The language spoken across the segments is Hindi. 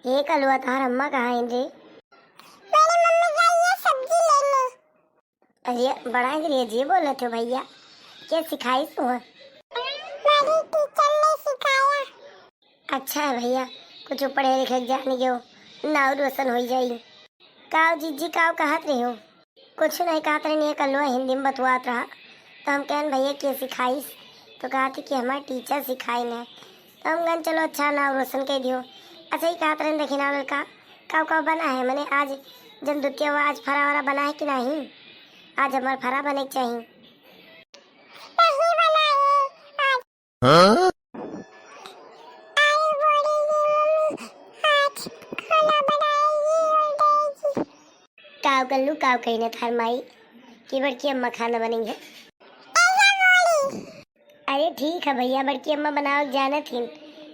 ये कलुआ तार अम्मा कहाँ है रे? मेरी मम्मी गई है सब्जी लेने। अरे बड़ा अंग्रेजी जी बोले थे भैया, क्या सिखाई तू? मेरी टीचर ने सिखाया। अच्छा है भैया, कुछ पढ़े लिखे जाने गयो नाव रोशन हो जाई। काव जीजी काव कहत रहे हो? कुछ नहीं कहत रहे, नहीं कलुआ हिंदी में बतवात रहा तो हम कहन भैया क्या सिखाईस, तो कहा थी कि हमारे टीचर सिखाई ने, तो हम कहन चलो अच्छा नाव रोशन कह दियो। अच्छा ही कहत रहे देखी नावल का काव काव बना है, मैंने आज जब द्वितीय हुआ आज फरा वरा बना है कि नहीं? आज हमारे फरा बने के चाहिए। नहीं बनाई आज। हाँ? आई बोली मम्मी आज खाना बनाएगी। काव कल्लू काव कही ने थार माई कि बड़की अम्मा खाना बनेंगे। अरे ठीक है भैया, बड़की अम्मा बनाओ जाना थी।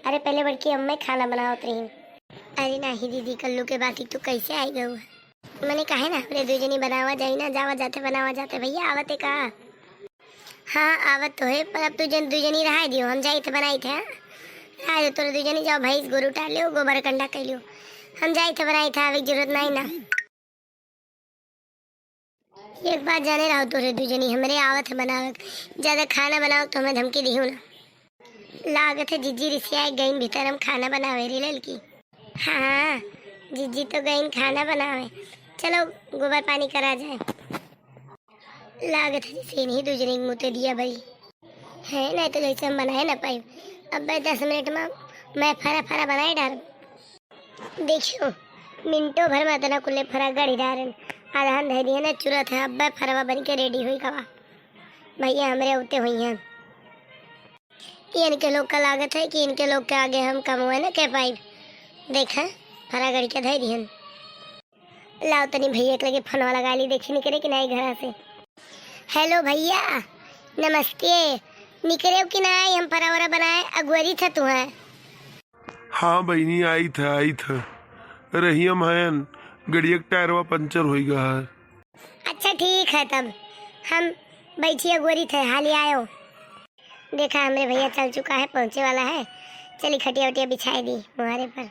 अरे पहले बड़की अम्मा खाना बनावत रही। अरे नहीं दीदी, कल्लू के बात तू कैसे आई गऊ? मैंने कहा ना हमरे दो जनी बनावा जाई ना, जावा जाते बनावा जाते। भैया आवते का? हाँ आवत तो है, पर अब तू दो जनी रहा दियो, हम जाई थे बनाई थे। रहा दो तोरे दो जनी जाओ भैंस गोरू उठा लियो, गोबर कंडा कर लियो, हम जाई थे बनाई था, अभी जरूरत नहीं ना। एक बात जाने रहो तोरे दो जनी हमरे आवत है बनावत, ज्यादा खाना बनाओ तो हमें धमकी दिहू ना। लागत है जीजी रिसिया गई भीतर हम खाना बनावे रे लड़की। हाँ जीजी तो गई खाना बनावे, चलो गोबर पानी करा जाए। लागत है जैसे नहीं दूसरे मुँह ते दिया भाई है, नहीं तो जैसे हम बनाए ना पाए। अब भाई 10 मिनट में मैं फरा फरा बनाए डाल। देखियो मिनटों भर में इतना कुल्ले फरा गड़ी डारन आधान धै दिया ना चुरत है। अब भाई फरवा बन के रेडी हुई कवा भैया हमरे उते हुई हैं। इनके लोग का लागत है कि इनके लोग के आगे हम कम हुए ना के पाइप देखा फरा गड़ी के धै दिहन। लाओ तनी भैया के लगे फोन लगा ली, देखी निकले कि नहीं घर से। हेलो भैया नमस्ते, निकले कि नहीं? हम फरा वरा बनाए अगुवरी था तू है। हाँ बहनी आई था रही हम हैं गड़िया के टायरवा पंचर हो गया है। अच्छा ठीक है, तब हम बैठिए अगुवरी थे हाली आयो। देखा हमरे भैया चल चुका है, पहुँचे वाला है। चली खटिया उटिया बिछाई दी मुहारे पर।